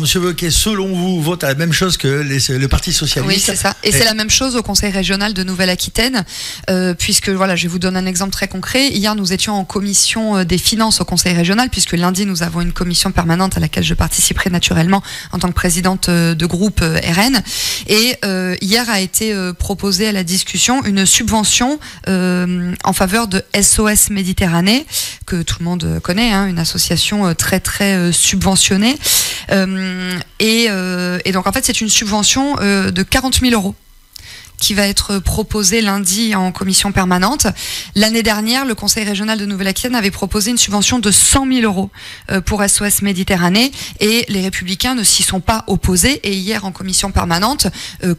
Monsieur Bocquet, selon vous, vote à la même chose que le Parti Socialiste. Oui, c'est ça. Et c'est la même chose au Conseil régional de Nouvelle-Aquitaine, puisque voilà, je vais vous donner un exemple très concret. Hier, nous étions en commission des finances au Conseil régional, puisque lundi, nous avons une commission permanente à laquelle je participerai naturellement en tant que présidente de groupe RN. Et hier a été proposée à la discussion une subvention en faveur de SOS Méditerranée, que tout le monde connaît, hein, une association très très subventionnée. Et donc en fait c'est une subvention de 40 000 € qui va être proposée lundi en commission permanente. L'année dernière, le Conseil régional de Nouvelle-Aquitaine avait proposé une subvention de 100 000 € pour SOS Méditerranée, et les Républicains ne s'y sont pas opposés. Et hier en commission permanente,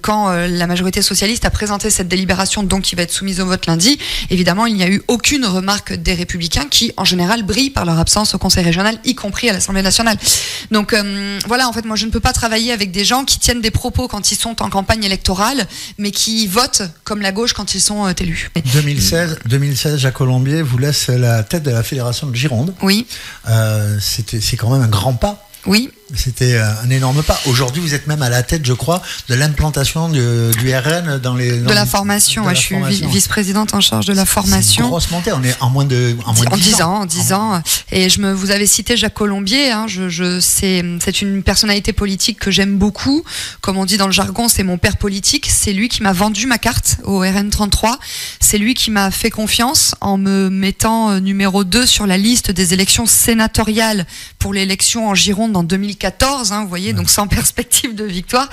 quand la majorité socialiste a présenté cette délibération, donc qui va être soumise au vote lundi, évidemment il n'y a eu aucune remarque des Républicains, qui en général brillent par leur absence au Conseil régional, y compris à l'Assemblée nationale. Donc voilà, en fait moi je ne peux pas travailler avec des gens qui tiennent des propos quand ils sont en campagne électorale, mais qui votent comme la gauche quand ils sont élus. 2016, Jacques Colombier vous laisse la tête de la Fédération de Gironde. Oui. C'est quand même un grand pas. Oui. C'était un énorme pas. Aujourd'hui, vous êtes même à la tête, je crois, de l'implantation du RN dans les... De la formation, je suis vice-présidente en charge de la formation. C'est une grosse montée, on est en moins de 10 ans. En 10 ans. Et vous avez cité Jacques Colombier, hein, c'est une personnalité politique que j'aime beaucoup. Comme on dit dans le jargon, c'est mon père politique. C'est lui qui m'a vendu ma carte au RN 33. C'est lui qui m'a fait confiance en me mettant numéro 2 sur la liste des élections sénatoriales pour l'élection en Gironde en 2014, hein, vous voyez, donc sans perspective de victoire.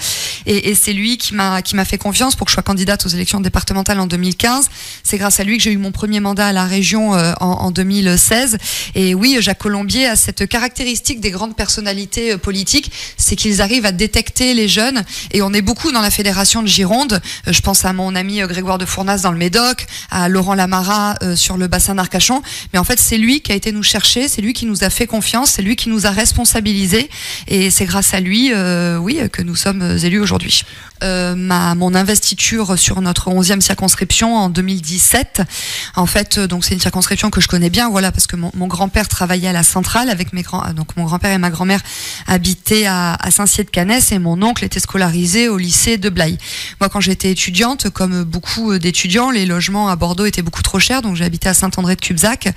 Et c'est lui qui m'a fait confiance pour que je sois candidate aux élections départementales en 2015. C'est grâce à lui que j'ai eu mon premier mandat à la région en 2016. Et oui, Jacques Colombier a cette caractéristique des grandes personnalités politiques, c'est qu'ils arrivent à détecter les jeunes. Et on est beaucoup dans la fédération de Gironde. Je pense à mon ami Grégoire de Fournas dans le Médoc, à Laurent Lamara sur le bassin d'Arcachon. Mais en fait, c'est lui qui a été nous chercher, c'est lui qui nous a fait confiance, c'est lui qui nous a responsabilisés. Et c'est grâce à lui, que nous sommes élus aujourd'hui. Mon investiture sur notre 11e circonscription en 2017, en fait, donc c'est une circonscription que je connais bien, voilà, parce que mon grand-père travaillait à la centrale avec donc mon grand-père et ma grand-mère habitaient à Saint-Cyr-de-Canès, et mon oncle était scolarisé au lycée de Blaye. Moi, quand j'étais étudiante, comme beaucoup d'étudiants, les logements à Bordeaux étaient beaucoup trop chers, donc j'ai habité à Saint-André-de-Cubzac.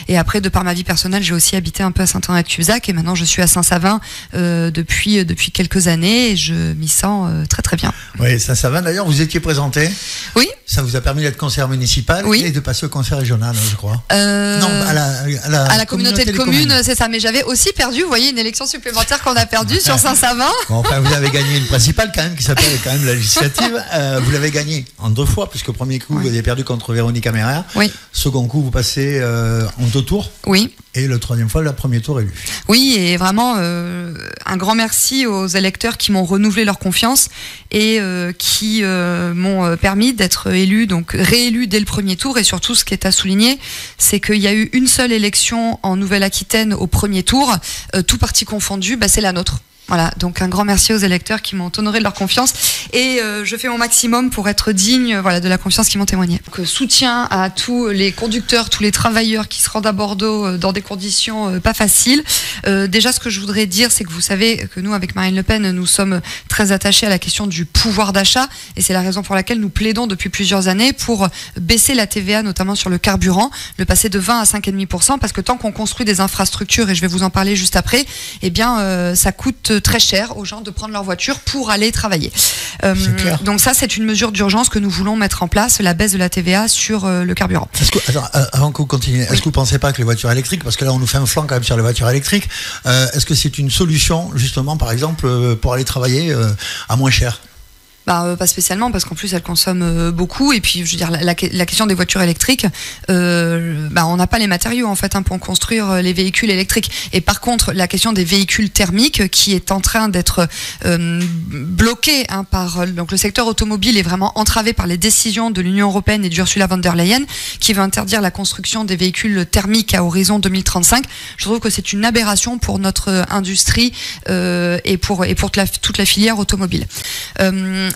Et après, de par ma vie personnelle, j'ai aussi habité un peu à Saint-André-de-Cubzac, et maintenant je suis à Saint-Savin depuis quelques années, et je m'y sens très très bien. Oui, Saint-Savin, d'ailleurs, vous étiez présenté. Oui. Ça vous a permis d'être conseillère municipale, oui, et de passer au conseil régional, je crois. Non, à la communauté de communes, c'est ça. Mais j'avais aussi perdu, vous voyez, une élection supplémentaire qu'on a perdue sur Saint-Savin. Bon, enfin, vous avez gagné une principale quand même, qui s'appelle quand même la législative. Vous l'avez gagnée en 2 fois, puisque au premier coup, vous avez perdu contre Véronique Amérea. Oui. Second coup, vous passez en 2 tours. Oui. Et le 3e fois, le premier tour élu. Oui, et vraiment un grand merci aux électeurs qui m'ont renouvelé leur confiance et qui m'ont permis d'être élu, donc réélu dès le premier tour. Et surtout, ce qui est à souligner, c'est qu'il y a eu une seule élection en Nouvelle-Aquitaine au premier tour, tout parti confondu, c'est la nôtre. Voilà, donc un grand merci aux électeurs qui m'ont honoré de leur confiance, et je fais mon maximum pour être digne de la confiance qu'ils m'ont témoignée. Donc, soutien à tous les conducteurs, tous les travailleurs qui se rendent à Bordeaux dans des conditions pas faciles. Déjà, ce que je voudrais dire, c'est que vous savez que nous, avec Marine Le Pen, nous sommes très attachés à la question du pouvoir d'achat, et c'est la raison pour laquelle nous plaidons depuis plusieurs années pour baisser la TVA, notamment sur le carburant, le passer de 20 à 5,5%, parce que tant qu'on construit des infrastructures, et je vais vous en parler juste après, ça coûte très cher aux gens de prendre leur voiture pour aller travailler. Donc ça, c'est une mesure d'urgence que nous voulons mettre en place, la baisse de la TVA sur le carburant. Avant que vous continuiez, est-ce que vous ne pensez pas que les voitures électriques, parce que là on nous fait un flanc quand même sur les voitures électriques, est-ce que c'est une solution justement, par exemple, pour aller travailler à moins cher ? Pas spécialement, parce qu'en plus elles consomment beaucoup, et puis je veux dire la question des voitures électriques, on n'a pas les matériaux en fait pour construire les véhicules électriques. Et par contre, la question des véhicules thermiques, qui est en train d'être bloquée par donc le secteur automobile, est vraiment entravé par les décisions de l'Union européenne et d'Ursula von der Leyen, qui veut interdire la construction des véhicules thermiques à horizon 2035. Je trouve que c'est une aberration pour notre industrie et pour toute la filière automobile.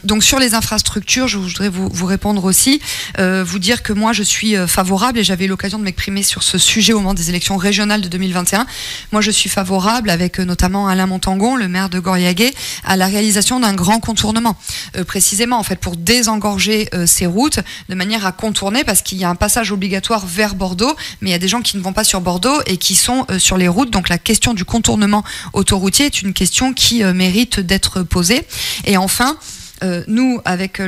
Donc sur les infrastructures, je voudrais vous répondre aussi, vous dire que moi je suis favorable, et j'avais eu l'occasion de m'exprimer sur ce sujet au moment des élections régionales de 2021. Moi je suis favorable, avec notamment Alain Montangon, le maire de Goriagué, à la réalisation d'un grand contournement, précisément en fait pour désengorger ces routes de manière à contourner, parce qu'il y a un passage obligatoire vers Bordeaux, mais il y a des gens qui ne vont pas sur Bordeaux et qui sont sur les routes. Donc la question du contournement autoroutier est une question qui mérite d'être posée. Et enfin, nous, avec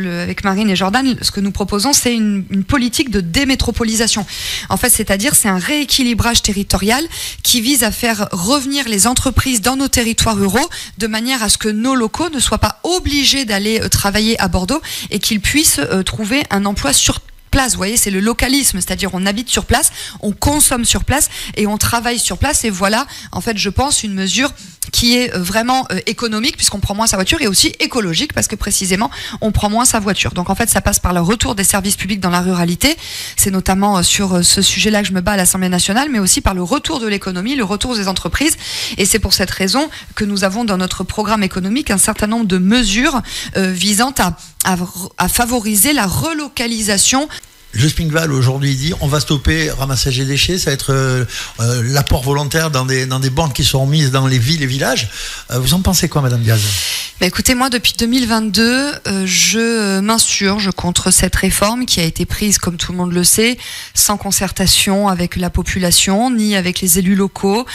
Marine et Jordan, ce que nous proposons, c'est une politique de démétropolisation. En fait, c'est-à-dire, c'est un rééquilibrage territorial qui vise à faire revenir les entreprises dans nos territoires ruraux, de manière à ce que nos locaux ne soient pas obligés d'aller travailler à Bordeaux et qu'ils puissent trouver un emploi sur place. Vous voyez, c'est le localisme, c'est-à-dire on habite sur place, on consomme sur place et on travaille sur place. Et voilà, en fait, je pense, une mesure qui est vraiment économique, puisqu'on prend moins sa voiture, et aussi écologique, parce que précisément on prend moins sa voiture. Donc en fait, ça passe par le retour des services publics dans la ruralité. C'est notamment sur ce sujet-là que je me bats à l'Assemblée nationale, mais aussi par le retour de l'économie, le retour des entreprises. Et c'est pour cette raison que nous avons dans notre programme économique un certain nombre de mesures visant à favoriser la relocalisation. Le SMICVAL aujourd'hui dit on va stopper ramassage des déchets, ça va être l'apport volontaire dans des banques qui seront mises dans les villes et villages. Vous en pensez quoi, Madame Diaz ? Écoutez, moi depuis 2022, je m'insurge contre cette réforme qui a été prise, comme tout le monde le sait, sans concertation avec la population, ni avec les élus locaux,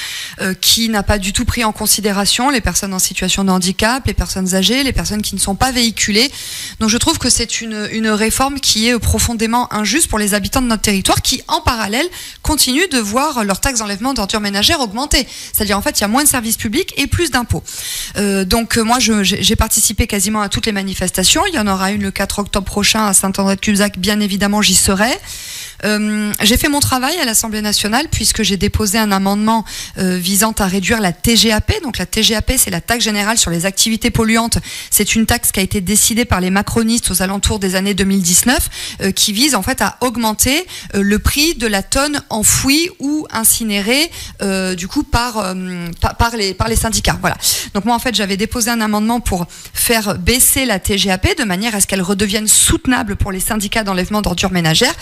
qui n'a pas du tout pris en considération les personnes en situation de handicap, les personnes âgées, les personnes qui ne sont pas véhiculées. Donc je trouve que c'est une réforme qui est profondément injuste pour les habitants de notre territoire, qui en parallèle continuent de voir leur taxe d'enlèvement d'ordures ménagères augmenter. C'est-à-dire en fait il y a moins de services publics et plus d'impôts. Donc moi j'ai participé quasiment à toutes les manifestations. Il y en aura une le 4 octobre prochain à Saint-André-de-Cubzac, bien évidemment j'y serai. J'ai fait mon travail à l'Assemblée nationale, puisque j'ai déposé un amendement visant à réduire la TGAP. Donc la TGAP, c'est la taxe générale sur les activités polluantes. C'est une taxe qui a été décidée par les macronistes aux alentours des années 2019, qui vise en fait à augmenter le prix de la tonne enfouie ou incinérée du coup par les syndicats. Voilà. Donc moi en fait j'avais déposé un amendement pour faire baisser la TGAP de manière à ce qu'elle redevienne soutenable pour les syndicats d'enlèvement d'ordures ménagères.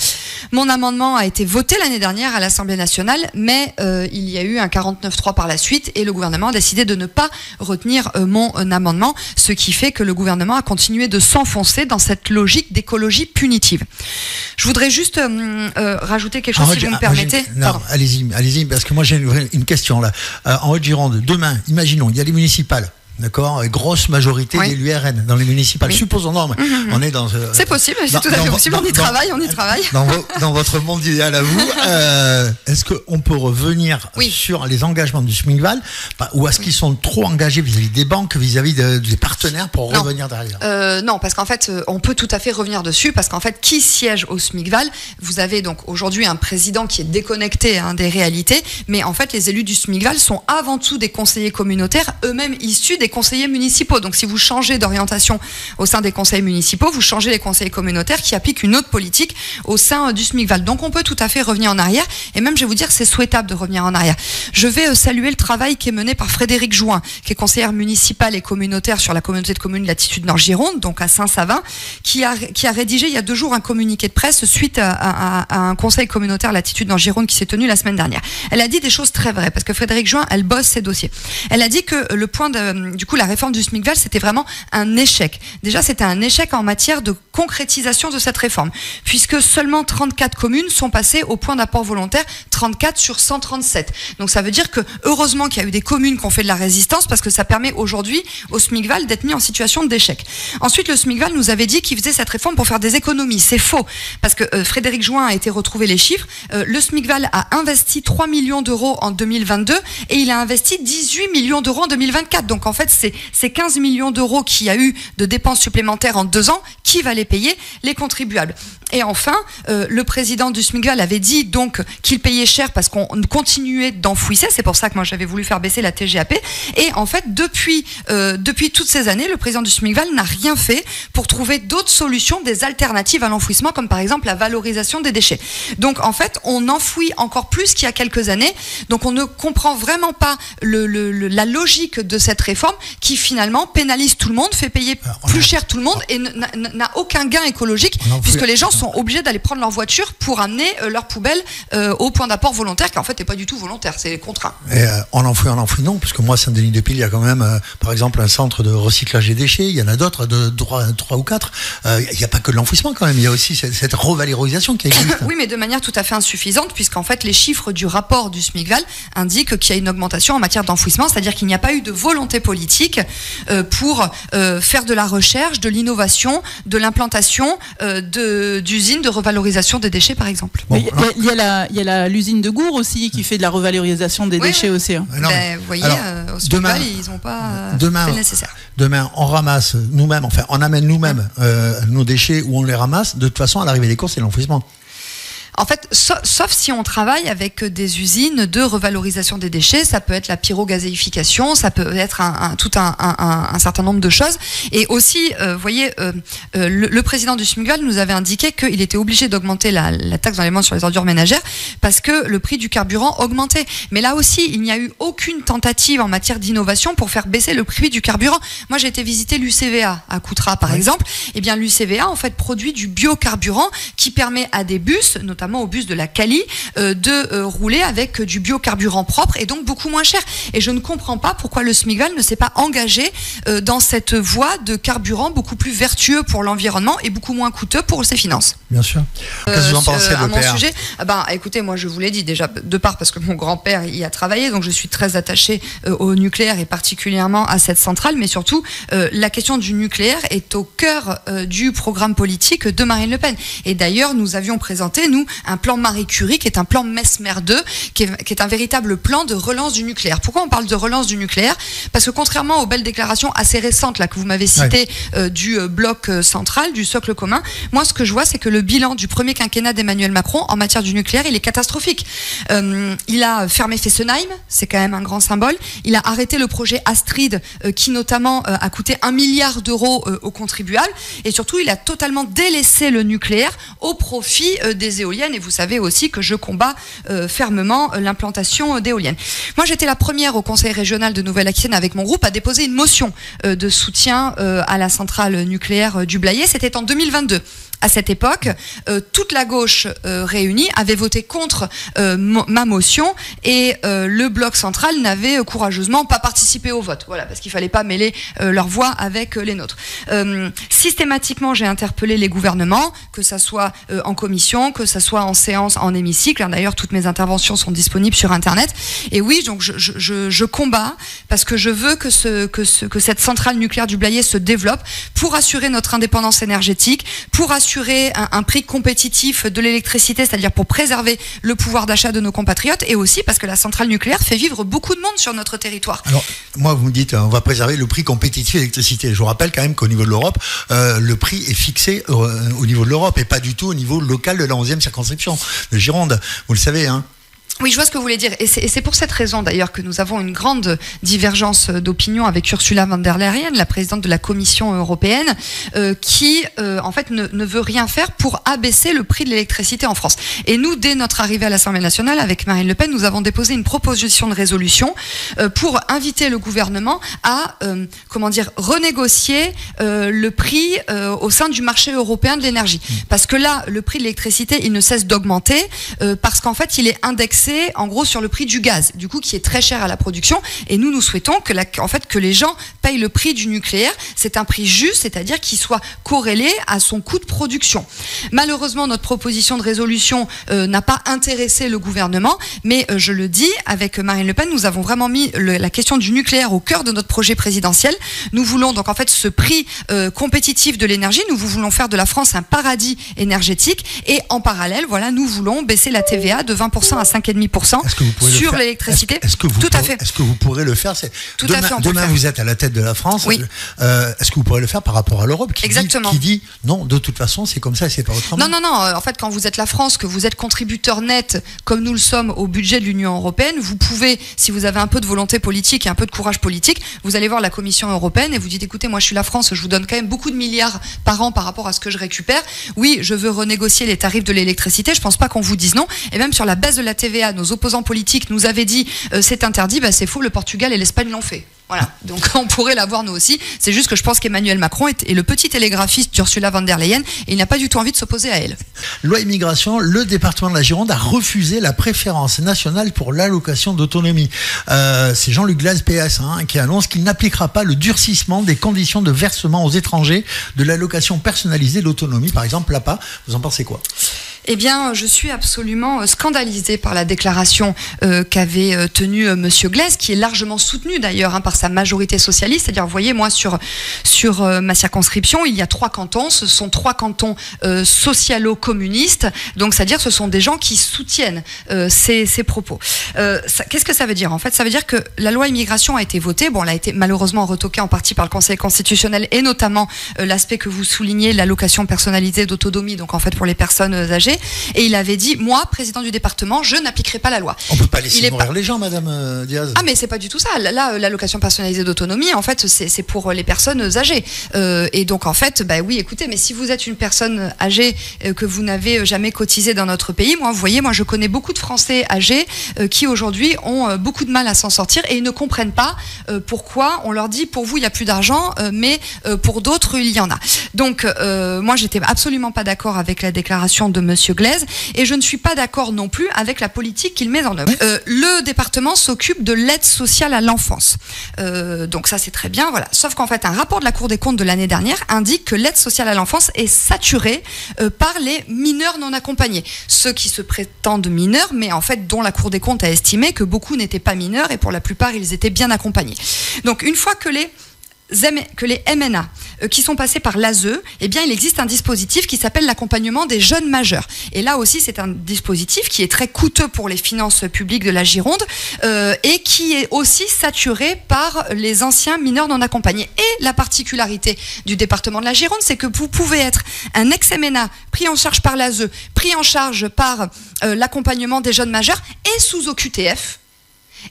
Mon amendement a été voté l'année dernière à l'Assemblée nationale, mais il y a eu un 49.3 par la suite, et le gouvernement a décidé de ne pas retenir mon amendement, ce qui fait que le gouvernement a continué de s'enfoncer dans cette logique d'écologie punitive. Je voudrais juste rajouter quelque chose, si vous me permettez. Non, allez-y, parce que moi j'ai une question là. En Haute-Gironde, demain, imaginons, il y a les municipales. D'accord, grosse majorité de l'URN dans les municipales. Oui. Supposons, on est dans. C'est possible, c'est tout à fait possible. On y travaille. Dans votre monde idéal à vous, est-ce qu'on peut revenir sur les engagements du SMICVAL, ou est-ce qu'ils sont trop engagés vis-à-vis des banques, vis-à-vis des partenaires pour revenir derrière ? Non, parce qu'en fait, on peut tout à fait revenir dessus, parce qu'en fait, qui siège au SMICVAL ? Vous avez donc aujourd'hui un président qui est déconnecté des réalités, mais en fait, les élus du SMICVAL sont avant tout des conseillers communautaires, eux-mêmes issus des conseillers municipaux. Donc si vous changez d'orientation au sein des conseils municipaux, vous changez les conseillers communautaires qui appliquent une autre politique au sein du SMICVAL. Donc on peut tout à fait revenir en arrière, et même je vais vous dire c'est souhaitable de revenir en arrière. Je vais saluer le travail qui est mené par Frédéric Join, qui est conseillère municipale et communautaire sur la communauté de communes Latitude Nord-Gironde, donc à Saint-Savin, qui a rédigé il y a 2 jours un communiqué de presse suite à un conseil communautaire Latitude Nord-Gironde qui s'est tenu la semaine dernière. Elle a dit des choses très vraies, parce que Frédéric Join, elle bosse ses dossiers. Elle a dit que le point du coup, la réforme du SMICVAL, c'était vraiment un échec. Déjà, c'était un échec en matière de concrétisation de cette réforme, puisque seulement 34 communes sont passées au point d'apport volontaire, 34 sur 137. Donc ça veut dire que, heureusement qu'il y a eu des communes qui ont fait de la résistance, parce que ça permet aujourd'hui au SMICVAL d'être mis en situation d'échec. Ensuite, le SMICVAL nous avait dit qu'il faisait cette réforme pour faire des économies. C'est faux, parce que Frédéric Join a été retrouvé les chiffres. Le SMICVAL a investi 3 millions d'euros en 2022, et il a investi 18 millions d'euros en 2024. Donc en fait, c'est 15 millions d'euros qu'il y a eu de dépenses supplémentaires en 2 ans. Qui va les payer ? Les contribuables. Et enfin, le président du SMICVAL avait dit donc qu'il payait cher parce qu'on continuait d'enfouisser. C'est pour ça que moi j'avais voulu faire baisser la TGAP. Et en fait, depuis toutes ces années, le président du SMICVAL n'a rien fait pour trouver d'autres solutions, des alternatives à l'enfouissement, comme par exemple la valorisation des déchets. Donc en fait, on enfouit encore plus qu'il y a quelques années. Donc on ne comprend vraiment pas la logique de cette réforme qui finalement pénalise tout le monde, fait payer plus cher tout le monde et n'a aucun gain écologique puisque les gens sont obligés d'aller prendre leur voiture pour amener leur poubelle au point d'apport volontaire qui en fait n'est pas du tout volontaire, c'est contraint. Et on enfouit non, parce que moi, Saint-Denis-de-Pile, il y a quand même, par exemple, un centre de recyclage des déchets, il y en a d'autres, trois ou quatre. Il n'y a pas que de l'enfouissement quand même, il y a aussi cette revalorisation qui existe. Oui, mais de manière tout à fait insuffisante, puisqu'en fait, les chiffres du rapport du SMICVAL indiquent qu'il y a une augmentation en matière d'enfouissement, c'est-à-dire qu'il n'y a pas eu de volonté politique pour faire de la recherche, de l'innovation, de l'implantation d'usines de revalorisation des déchets, par exemple. Bon, il y a l'usine de Gour aussi qui fait de la revalorisation des déchets aussi. Hein. Vous voyez, au SMICVAL, ils n'ont pas fait le nécessaire. Demain, on ramasse nous-mêmes, enfin, on amène nous-mêmes nos déchets où on les ramasse. De toute façon, à l'arrivée des courses, c'est l'enfouissement. En fait, sauf si on travaille avec des usines de revalorisation des déchets, ça peut être la pyrogazéification, ça peut être tout un certain nombre de choses. Et aussi, vous voyez, le président du SMICVAL nous avait indiqué qu'il était obligé d'augmenter la taxe d'enlèvement sur les ordures ménagères parce que le prix du carburant augmentait. Mais là aussi, il n'y a eu aucune tentative en matière d'innovation pour faire baisser le prix du carburant. Moi, j'ai été visiter l'UCVA à Coutras, par exemple. Eh bien, l'UCVA, en fait, produit du biocarburant qui permet à des bus, notamment au bus de la Cali, de rouler avec du biocarburant propre et donc beaucoup moins cher. Et je ne comprends pas pourquoi le SMICVAL ne s'est pas engagé dans cette voie de carburant beaucoup plus vertueux pour l'environnement et beaucoup moins coûteux pour ses finances. Bien sûr. Qu'est-ce que vous en pensez de mon sujet, écoutez, moi je vous l'ai dit déjà, de part parce que mon grand-père y a travaillé, donc je suis très attachée au nucléaire et particulièrement à cette centrale, mais surtout la question du nucléaire est au cœur du programme politique de Marine Le Pen. Et d'ailleurs, nous avions présenté, nous, un plan Marie Curie qui est un plan Mesmer 2 qui est un véritable plan de relance du nucléaire. Pourquoi on parle de relance du nucléaire? Parce que contrairement aux belles déclarations assez récentes là que vous m'avez citées du bloc central, du socle commun, moi ce que je vois c'est que le bilan du premier quinquennat d'Emmanuel Macron en matière du nucléaire il est catastrophique. Il a fermé Fessenheim, c'est quand même un grand symbole. Il a arrêté le projet Astrid qui notamment a coûté 1 milliard d'euros aux contribuables et surtout il a totalement délaissé le nucléaire au profit des éoliennes. Et vous savez aussi que je combats fermement l'implantation d'éoliennes. Moi, j'étais la première au Conseil régional de Nouvelle-Aquitaine avec mon groupe à déposer une motion de soutien à la centrale nucléaire du Blayais. C'était en 2022. À cette époque, toute la gauche réunie avait voté contre ma motion et le bloc central n'avait courageusement pas participé au vote. Voilà, parce qu'il fallait pas mêler leur voix avec les nôtres. Systématiquement, j'ai interpellé les gouvernements, que ça soit en commission, que ça soit en séance, en hémicycle. D'ailleurs, toutes mes interventions sont disponibles sur Internet. Et oui, donc je combats parce que je veux que cette centrale nucléaire du Blayais se développe pour assurer notre indépendance énergétique, pour assurer un prix compétitif de l'électricité, c'est-à-dire pour préserver le pouvoir d'achat de nos compatriotes et aussi parce que la centrale nucléaire fait vivre beaucoup de monde sur notre territoire. Alors, moi, vous me dites, on va préserver le prix compétitif de l'électricité. Je vous rappelle quand même qu'au niveau de l'Europe, le prix est fixé au niveau de l'Europe et pas du tout au niveau local de la 11e circonscription de Gironde. Vous le savez, hein. Oui, je vois ce que vous voulez dire. Et c'est pour cette raison, d'ailleurs, que nous avons une grande divergence d'opinion avec Ursula von der Leyen, la présidente de la Commission européenne, qui, en fait, ne veut rien faire pour abaisser le prix de l'électricité en France. Et nous, dès notre arrivée à l'Assemblée nationale, avec Marine Le Pen, nous avons déposé une proposition de résolution pour inviter le gouvernement à, renégocier le prix au sein du marché européen de l'énergie. Parce que là, le prix de l'électricité, il ne cesse d'augmenter parce qu'en fait, il est indexé en gros sur le prix du gaz, du coup qui est très cher à la production. Et nous souhaitons que les gens payent le prix du nucléaire. C'est un prix juste, c'est-à-dire qu'il soit corrélé à son coût de production. Malheureusement, notre proposition de résolution n'a pas intéressé le gouvernement, mais je le dis, avec Marine Le Pen, nous avons vraiment mis la question du nucléaire au cœur de notre projet présidentiel. Nous voulons donc en fait ce prix compétitif de l'énergie. Nous voulons faire de la France un paradis énergétique et en parallèle, voilà, nous voulons baisser la TVA de 20% à 5,5%. 6,5% sur l'électricité. Tout à fait. Est-ce que vous pourrez le faire? Demain, vous êtes à la tête de la France. Oui. Est-ce que vous pourrez le faire par rapport à l'Europe qui dit non, de toute façon, c'est comme ça et c'est pas autrement? Non. En fait, quand vous êtes la France, que vous êtes contributeur net, comme nous le sommes, au budget de l'Union européenne, vous pouvez, si vous avez un peu de volonté politique et un peu de courage politique, vous allez voir la Commission européenne et vous dites, écoutez, moi je suis la France, je vous donne quand même beaucoup de milliards par an par rapport à ce que je récupère. Oui, je veux renégocier les tarifs de l'électricité. Je pense pas qu'on vous dise non. Et même sur la baisse de la TVA, nos opposants politiques nous avaient dit c'est interdit. C'est faux. Le Portugal et l'Espagne l'ont fait. Voilà, donc on pourrait l'avoir nous aussi. C'est juste que je pense qu'Emmanuel Macron est le petit télégraphiste d'Ursula von der Leyen et il n'a pas du tout envie de s'opposer à elle. Loi immigration, le département de la Gironde a refusé la préférence nationale pour l'allocation d'autonomie. C'est Jean-Luc Glaz, PS, qui annonce qu'il n'appliquera pas le durcissement des conditions de versement aux étrangers de l'allocation personnalisée d'autonomie, par exemple l'APA. Vous en pensez quoi ? Eh bien, je suis absolument scandalisée par la déclaration qu'avait tenue Monsieur Glaz, qui est largement soutenu d'ailleurs par sa majorité socialiste. C'est-à-dire, vous voyez, moi sur ma circonscription, il y a 3 cantons. Ce sont 3 cantons socialo-communistes. Donc, c'est-à-dire, ce sont des gens qui soutiennent ces propos. Qu'est-ce que ça veut dire? En fait, ça veut dire que la loi immigration a été votée. Bon, elle a été malheureusement retoquée en partie par le Conseil constitutionnel et notamment l'aspect que vous soulignez, l'allocation personnalisée d'autonomie. Donc, en fait, pour les personnes âgées. Et il avait dit, moi, président du département, je n'appliquerai pas la loi. On peut pas laisser mourir les gens, Madame Diaz. Ah, mais c'est pas du tout ça. Là, l'allocation personnalisée d'autonomie, en fait, c'est pour les personnes âgées. Et donc, en fait, oui, écoutez, mais si vous êtes une personne âgée que vous n'avez jamais cotisé dans notre pays, moi, vous voyez, moi, je connais beaucoup de Français âgés qui aujourd'hui ont beaucoup de mal à s'en sortir et ils ne comprennent pas pourquoi on leur dit, pour vous, il n'y a plus d'argent, mais pour d'autres, il y en a. Donc, moi, j'étais absolument pas d'accord avec la déclaration de Monsieur Glaz, et je ne suis pas d'accord non plus avec la politique qu'il met en œuvre. Le département s'occupe de l'aide sociale à l'enfance. Donc ça c'est très bien, voilà. Sauf qu'en fait un rapport de la Cour des comptes de l'année dernière indique que l'aide sociale à l'enfance est saturée par les mineurs non accompagnés. Ceux qui se prétendent mineurs, mais en fait dont la Cour des comptes a estimé que beaucoup n'étaient pas mineurs et pour la plupart ils étaient bien accompagnés. Donc une fois que les MNA qui sont passés par l'ASE, eh bien, il existe un dispositif qui s'appelle l'accompagnement des jeunes majeurs. Et là aussi, c'est un dispositif qui est très coûteux pour les finances publiques de la Gironde et qui est aussi saturé par les anciens mineurs non accompagnés. Et la particularité du département de la Gironde, c'est que vous pouvez être un ex-MNA pris en charge par l'ASE, pris en charge par l'accompagnement des jeunes majeurs et sous OQTF.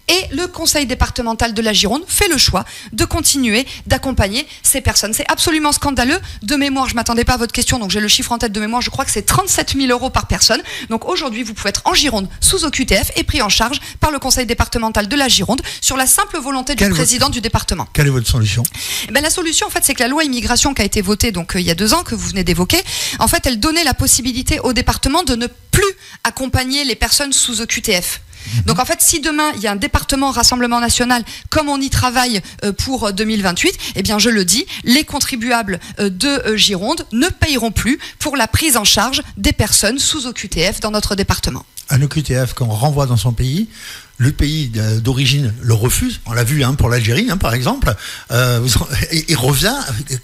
Et le conseil départemental de la Gironde fait le choix de continuer d'accompagner ces personnes. C'est absolument scandaleux. De mémoire, je ne m'attendais pas à votre question, donc j'ai le chiffre en tête de mémoire, je crois que c'est 37 000 € par personne. Donc aujourd'hui, vous pouvez être en Gironde sous OQTF et pris en charge par le conseil départemental de la Gironde sur la simple volonté du président du département. Quelle est votre solution? La solution, en fait, c'est que la loi immigration qui a été votée donc, il y a 2 ans, que vous venez d'évoquer, en fait, elle donnait la possibilité au département de ne plus accompagner les personnes sous OQTF. Donc en fait, si demain il y a un département Rassemblement National, comme on y travaille pour 2028, eh bien je le dis, les contribuables de Gironde ne payeront plus pour la prise en charge des personnes sous OQTF dans notre département. Un OQTF qu'on renvoie dans son pays, le pays d'origine le refuse. On l'a vu pour l'Algérie, par exemple. Il revient,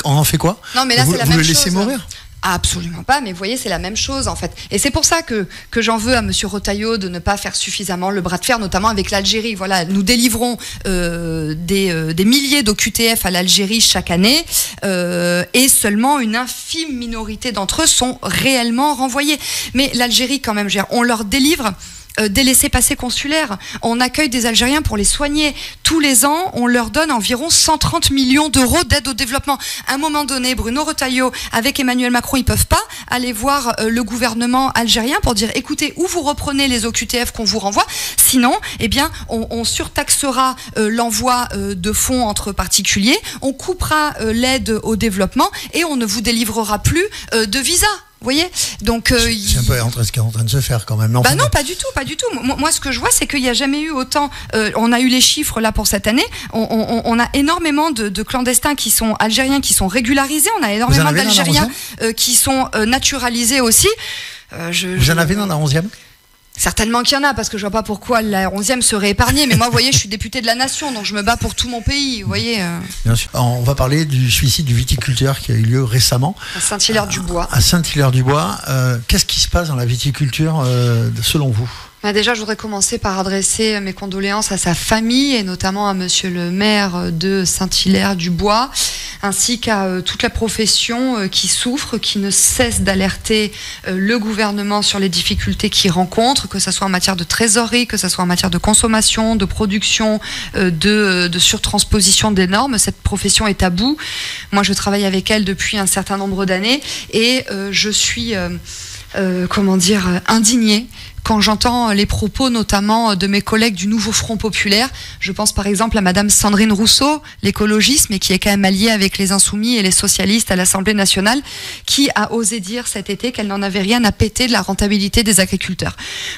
on en fait quoi? Non, mais là, c'est la même chose. Vous le laissez mourir? Absolument pas, mais vous voyez, c'est la même chose en fait. Et c'est pour ça que j'en veux à Monsieur Retailleau de ne pas faire suffisamment le bras de fer, notamment avec l'Algérie. Voilà, nous délivrons des milliers d'OQTF à l'Algérie chaque année et seulement une infime minorité d'entre eux sont réellement renvoyés. Mais l'Algérie, quand même, on leur délivre des laissez-passer consulaires. On accueille des Algériens pour les soigner. Tous les ans, on leur donne environ 130 millions d'euros d'aide au développement. À un moment donné, Bruno Retailleau, avec Emmanuel Macron, ils peuvent pas aller voir le gouvernement algérien pour dire, écoutez, où vous reprenez les OQTF qu'on vous renvoie. Sinon, eh bien, on surtaxera l'envoi de fonds entre particuliers, on coupera l'aide au développement et on ne vous délivrera plus de visa. Vous voyez, donc c'est un peu ce qui est en train de se faire quand même. Non, non, pas du tout, pas du tout. Moi, ce que je vois, c'est qu'il n'y a jamais eu autant. On a eu les chiffres là pour cette année. On a énormément de clandestins qui sont algériens, qui sont régularisés. On a énormément d'Algériens qui sont naturalisés aussi. Vous en avez dans la 11e ? Certainement qu'il y en a, parce que je vois pas pourquoi la 11e serait épargnée. Mais moi, vous voyez, je suis députée de la nation, donc je me bats pour tout mon pays. Vous voyez. Bien sûr. On va parler du suicide du viticulteur qui a eu lieu récemment. À Saint-Hilaire-du-Bois. À Saint-Hilaire-du-Bois. Qu'est-ce qui se passe dans la viticulture, selon vous ? Déjà, je voudrais commencer par adresser mes condoléances à sa famille et notamment à monsieur le maire de Saint-Hilaire-du-Bois, ainsi qu'à toute la profession qui souffre, qui ne cesse d'alerter le gouvernement sur les difficultés qu'il rencontre, que ce soit en matière de trésorerie, que ce soit en matière de consommation, de production, de surtransposition des normes. Cette profession est à bout. Moi, je travaille avec elle depuis un certain nombre d'années et je suis, indignée quand j'entends les propos notamment de mes collègues du Nouveau Front Populaire. Je pense par exemple à madame Sandrine Rousseau, l'écologiste, mais qui est quand même alliée avec les Insoumis et les socialistes à l'Assemblée nationale, qui a osé dire cet été qu'elle n'en avait rien à péter de la rentabilité des agriculteurs.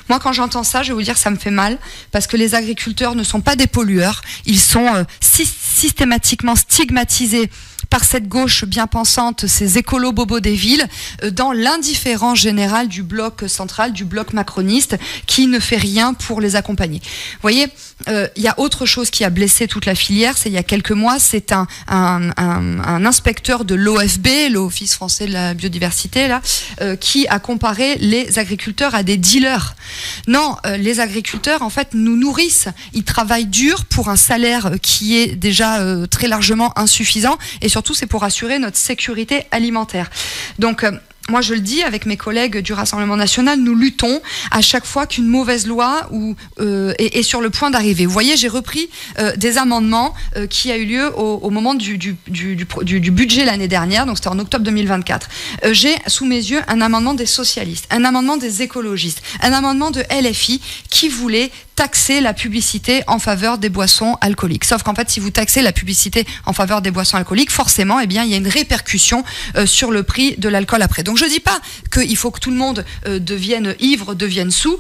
Moi, quand j'entends ça, je vais vous dire que ça me fait mal, parce que les agriculteurs ne sont pas des pollueurs, ils sont systématiquement stigmatisés par cette gauche bien pensante, ces écolos bobos des villes, dans l'indifférence générale du bloc central, du bloc macroniste, qui ne fait rien pour les accompagner. Vous voyez, il y a autre chose qui a blessé toute la filière, c'est il y a quelques mois, c'est un inspecteur de l'OFB, l'Office français de la biodiversité, là, qui a comparé les agriculteurs à des dealers. Non, les agriculteurs, en fait, nous nourrissent. Ils travaillent dur pour un salaire qui est déjà très largement insuffisant, et surtout, c'est pour assurer notre sécurité alimentaire. Donc, moi, je le dis avec mes collègues du Rassemblement national, nous luttons à chaque fois qu'une mauvaise loi est sur le point d'arriver. Vous voyez, j'ai repris des amendements qui a eu lieu au moment du budget l'année dernière, donc c'était en octobre 2024. J'ai sous mes yeux un amendement des socialistes, un amendement des écologistes, un amendement de LFI qui voulait taxer la publicité en faveur des boissons alcooliques. Sauf qu'en fait, si vous taxez la publicité en faveur des boissons alcooliques, forcément, il y a une répercussion sur le prix de l'alcool après. Donc, je dis pas qu'il faut que tout le monde devienne ivre, devienne saoul,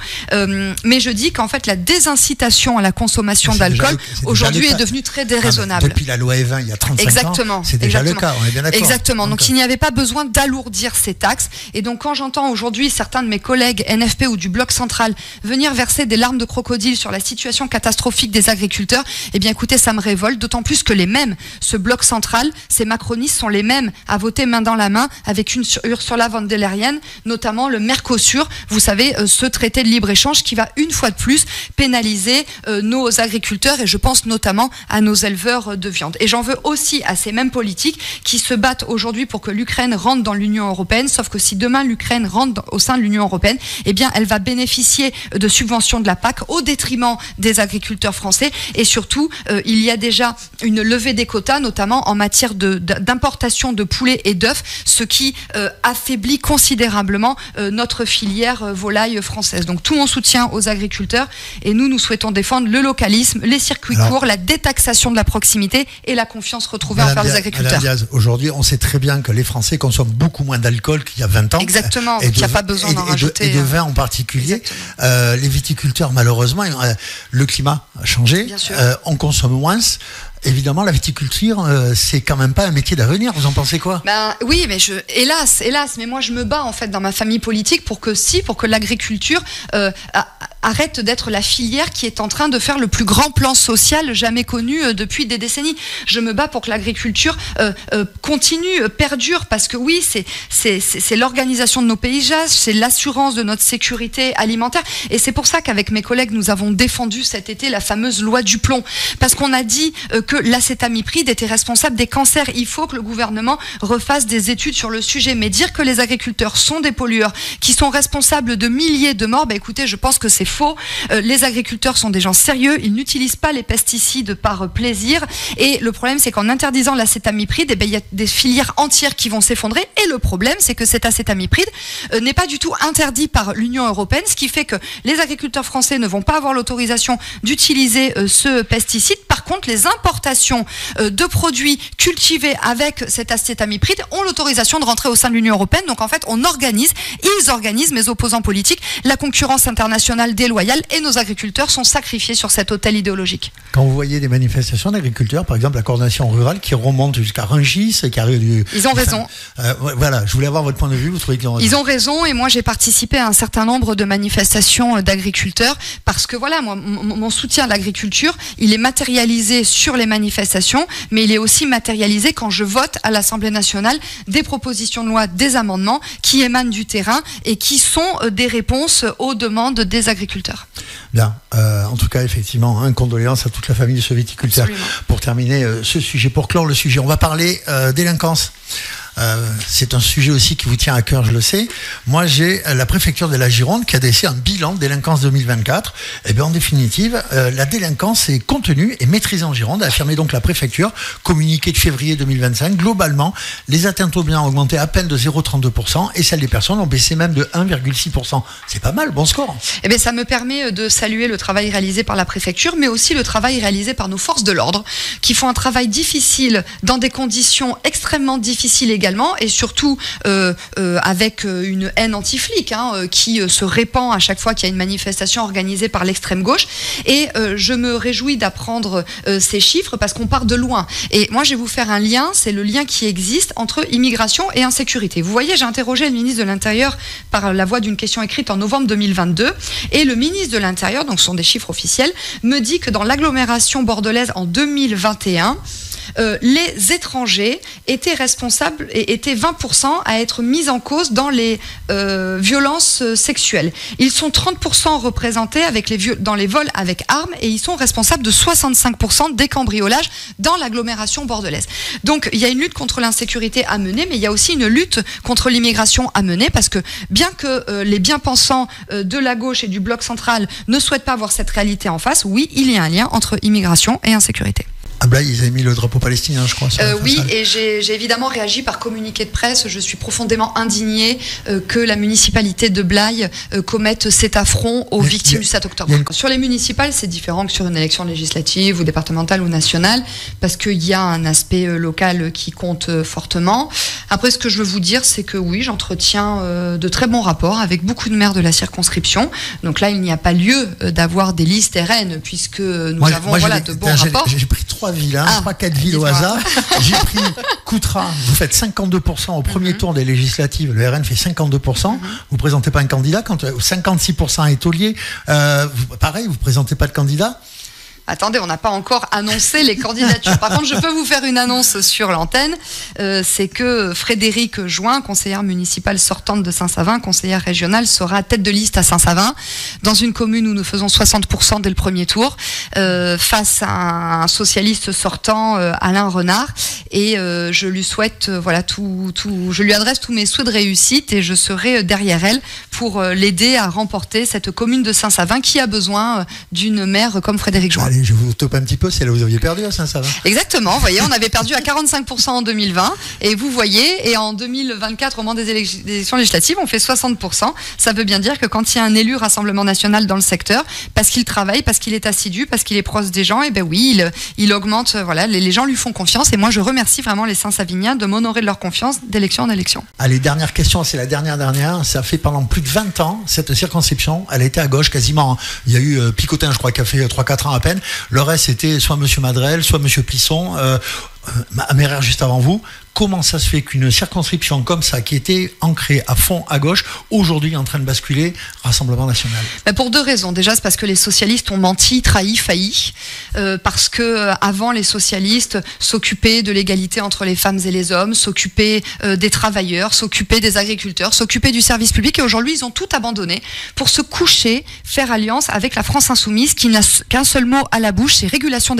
mais je dis qu'en fait, la désincitation à la consommation d'alcool, aujourd'hui, est devenue très déraisonnable. Depuis la loi E20, il y a 35 ans, c'est déjà le cas, on est bien d'accord. Exactement. Donc, il n'y avait pas besoin d'alourdir ces taxes. Et donc, quand j'entends aujourd'hui certains de mes collègues NFP ou du Bloc central venir verser des larmes de crocodile sur la situation catastrophique des agriculteurs, eh bien écoutez, ça me révolte, d'autant plus que les mêmes, ce bloc central, ces macronistes sont les mêmes à voter main dans la main avec une Ursula von der Leyen, notamment le Mercosur, vous savez, ce traité de libre-échange qui va une fois de plus pénaliser nos agriculteurs, et je pense notamment à nos éleveurs de viande. Et j'en veux aussi à ces mêmes politiques qui se battent aujourd'hui pour que l'Ukraine rentre dans l'Union européenne, sauf que si demain l'Ukraine rentre au sein de l'Union européenne, eh bien elle va bénéficier de subventions de la PAC au détriment des agriculteurs français, et surtout il y a déjà une levée des quotas, notamment en matière d'importation de poulets et d'œufs, ce qui affaiblit considérablement notre filière volaille française. Donc tout mon soutien aux agriculteurs, et nous souhaitons défendre le localisme, les circuits courts, la détaxation de la proximité et la confiance retrouvée envers les agriculteurs. Diaz, aujourd'hui, on sait très bien que les Français consomment beaucoup moins d'alcool qu'il y a 20 ans. Exactement, qu'il n'y a pas besoin d'en rajouter. Et de vin en particulier. Les viticulteurs, malheureusement, le climat a changé, on consomme moins. Évidemment, la viticulture, c'est quand même pas un métier d'avenir. Vous en pensez quoi ? Oui, mais hélas, mais moi je me bats en fait dans ma famille politique pour que l'agriculture arrête d'être la filière qui est en train de faire le plus grand plan social jamais connu depuis des décennies. Je me bats pour que l'agriculture continue, perdure, parce que oui, c'est l'organisation de nos paysages, c'est l'assurance de notre sécurité alimentaire, et c'est pour ça qu'avec mes collègues, nous avons défendu cet été la fameuse loi du plomb, parce qu'on a dit que l'acétamipride était responsable des cancers. Il faut que le gouvernement refasse des études sur le sujet, mais dire que les agriculteurs sont des pollueurs, qui sont responsables de milliers de morts, écoutez, je pense que c'est faux. Les agriculteurs sont des gens sérieux, ils n'utilisent pas les pesticides par plaisir, et le problème c'est qu'en interdisant l'acétamipride, il y a des filières entières qui vont s'effondrer, et le problème c'est que cet acétamipride n'est pas du tout interdit par l'Union européenne, ce qui fait que les agriculteurs français ne vont pas avoir l'autorisation d'utiliser ce pesticide. Par contre, les importations de produits cultivés avec cet acétamipride ont l'autorisation de rentrer au sein de l'Union européenne. Donc en fait, ils organisent, mes opposants politiques, la concurrence internationale déloyale, et nos agriculteurs sont sacrifiés sur cet autel idéologique. Quand vous voyez des manifestations d'agriculteurs, par exemple la coordination rurale qui remonte jusqu'à Rungis, qui arrive du... Ils ont raison. Voilà, je voulais avoir votre point de vue. Vous trouvez qu'ils ont raison? Ils ont raison, et moi j'ai participé à un certain nombre de manifestations d'agriculteurs, parce que voilà, moi, mon soutien à l'agriculture, il est matérialisé sur les manifestations, mais il est aussi matérialisé quand je vote à l'Assemblée nationale des propositions de loi, des amendements qui émanent du terrain et qui sont des réponses aux demandes des agriculteurs. agriculteurs. Bien, en tout cas, effectivement, condoléances à toute la famille de ce viticulteur. Absolument. Pour terminer ce sujet, pour clore le sujet, on va parler délinquance. C'est un sujet aussi qui vous tient à cœur, je le sais. Moi, j'ai la préfecture de la Gironde qui a dressé un bilan de délinquance 2024. Et bien, en définitive, la délinquance est contenue et maîtrisée en Gironde, a affirmé donc la préfecture, communiqué de février 2025. Globalement, les atteintes aux biens ont augmenté à peine de 0,32% et celles des personnes ont baissé même de 1,6%. C'est pas mal, bon score. Eh bien, ça me permet de saluer le travail réalisé par la préfecture, mais aussi le travail réalisé par nos forces de l'ordre, qui font un travail difficile dans des conditions extrêmement difficiles également, et surtout avec une haine anti-flic qui se répand à chaque fois qu'il y a une manifestation organisée par l'extrême gauche. Et je me réjouis d'apprendre ces chiffres parce qu'on part de loin. Et moi, je vais vous faire un lien, c'est le lien qui existe entre immigration et insécurité. Vous voyez, j'ai interrogé le ministre de l'Intérieur par la voie d'une question écrite en novembre 2022, et le ministre de l'Intérieur, donc ce sont des chiffres officiels, me dit que dans l'agglomération bordelaise en 2021, les étrangers étaient responsables et étaient 20% à être mis en cause dans les violences sexuelles. Ils sont 30% représentés dans les vols avec armes, et ils sont responsables de 65% des cambriolages dans l'agglomération bordelaise. Donc il y a une lutte contre l'insécurité à mener, mais il y a aussi une lutte contre l'immigration à mener, parce que bien que les bien-pensants de la gauche et du bloc central ne souhaitent pas voir cette réalité en face, oui, il y a un lien entre immigration et insécurité. À Blaye, ils avaient mis le drapeau palestinien, je crois. Oui, et j'ai évidemment réagi par communiqué de presse. Je suis profondément indignée que la municipalité de Blaye commette cet affront aux victimes du 7 octobre. Sur les municipales, c'est différent que sur une élection législative ou départementale ou nationale, parce qu'il y a un aspect local qui compte fortement. Après, ce que je veux vous dire, c'est que oui, j'entretiens de très bons rapports avec beaucoup de maires de la circonscription. Donc là, il n'y a pas lieu d'avoir des listes RN, puisque nous avons de bons rapports. J'ai pris 3 villes, 3-4 villes au hasard. J'ai pris Coutras, vous faites 52% au premier tour des législatives, le RN fait 52%. Vous ne présentez pas un candidat, quand 56% est taulier. Pareil, vous ne présentez pas de candidat. Attendez, on n'a pas encore annoncé les candidatures. Par contre, je peux vous faire une annonce sur l'antenne. C'est que Frédérique Join, conseillère municipale sortante de Saint-Savin, conseillère régionale, sera tête de liste à Saint-Savin, dans une commune où nous faisons 60% dès le premier tour, face à un socialiste sortant, Alain Renard. Et je lui souhaite, je lui adresse tous mes souhaits de réussite, et je serai derrière elle pour l'aider à remporter cette commune de Saint-Savin qui a besoin d'une maire comme Frédérique Join. Allez, je vous tope un petit peu, c'est là où vous aviez perdu à Saint-Savin. Exactement, vous voyez, on avait perdu à 45% en 2020, et vous voyez, et en 2024, au moment des élections législatives, on fait 60%. Ça veut bien dire que quand il y a un élu Rassemblement National dans le secteur, parce qu'il travaille, parce qu'il est assidu, parce qu'il est proche des gens, et ben oui, il augmente, les gens lui font confiance, et moi je remercie vraiment les Saint-Saviniens de m'honorer de leur confiance d'élection en élection. Allez, dernière question, c'est la dernière, ça fait pendant plus de 20 ans, cette circonscription, elle a été à gauche quasiment, il y a eu Picotin, je crois, qui a fait 3-4 ans à peine. Le reste, c'était soit M. Madrel, soit M. Plisson, Améraire juste avant vous. Comment ça se fait qu'une circonscription comme ça, qui était ancrée à fond à gauche, aujourd'hui est en train de basculer Rassemblement National? Pour 2 raisons. Déjà, c'est parce que les socialistes ont menti, trahi, failli. Parce que avant, les socialistes s'occupaient de l'égalité entre les femmes et les hommes, s'occupaient des travailleurs, s'occupaient des agriculteurs, s'occupaient du service public. Et aujourd'hui, ils ont tout abandonné pour se coucher, faire alliance avec la France insoumise, qui n'a qu'un seul mot à la bouche, c'est régularisation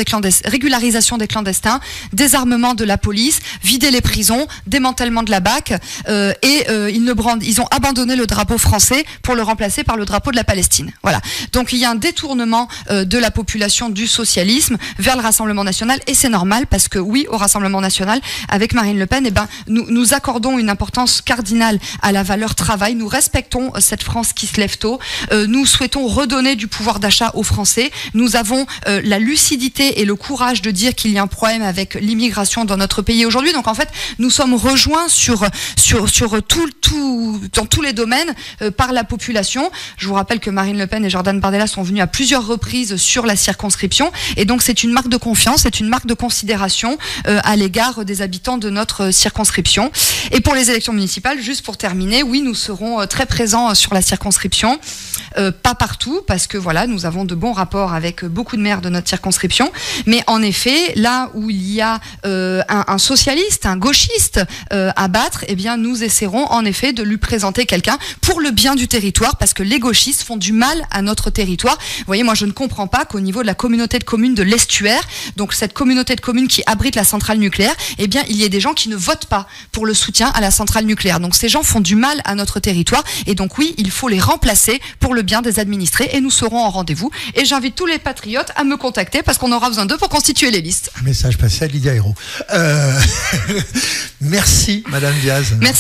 des clandestins, désarmement de la police, vider les prisons, démantèlement de la BAC, ils ont abandonné le drapeau français pour le remplacer par le drapeau de la Palestine. Voilà. Donc il y a un détournement de la population du socialisme vers le Rassemblement National, et c'est normal, parce que oui, au Rassemblement National, avec Marine Le Pen, nous accordons une importance cardinale à la valeur travail. Nous respectons cette France qui se lève tôt. Nous souhaitons redonner du pouvoir d'achat aux Français. Nous avons la lucidité et le courage de dire qu'il y a un problème avec l'immigration dans notre pays aujourd'hui. Donc en fait, nous sommes rejoints dans tous les domaines par la population. Je vous rappelle que Marine Le Pen et Jordan Bardella sont venus à plusieurs reprises sur la circonscription, et donc c'est une marque de confiance, c'est une marque de considération à l'égard des habitants de notre circonscription. Et pour les élections municipales, juste pour terminer, oui, nous serons très présents sur la circonscription, pas partout, parce que voilà, nous avons de bons rapports avec beaucoup de maires de notre circonscription, mais en effet, là où il y a un socialiste, un gauchiste à battre, eh bien nous essaierons en effet effet de lui présenter quelqu'un pour le bien du territoire, parce que les gauchistes font du mal à notre territoire. Vous voyez, moi je ne comprends pas qu'au niveau de la communauté de communes de l'Estuaire, donc cette communauté de communes qui abrite la centrale nucléaire, eh bien il y ait des gens qui ne votent pas pour le soutien à la centrale nucléaire. Donc ces gens font du mal à notre territoire, et donc oui, il faut les remplacer pour le bien des administrés, et nous serons en rendez-vous. Et j'invite tous les patriotes à me contacter parce qu'on aura besoin d'eux pour constituer les listes. Un message passé à Lydia Hérault. Merci Madame Diaz. Merci.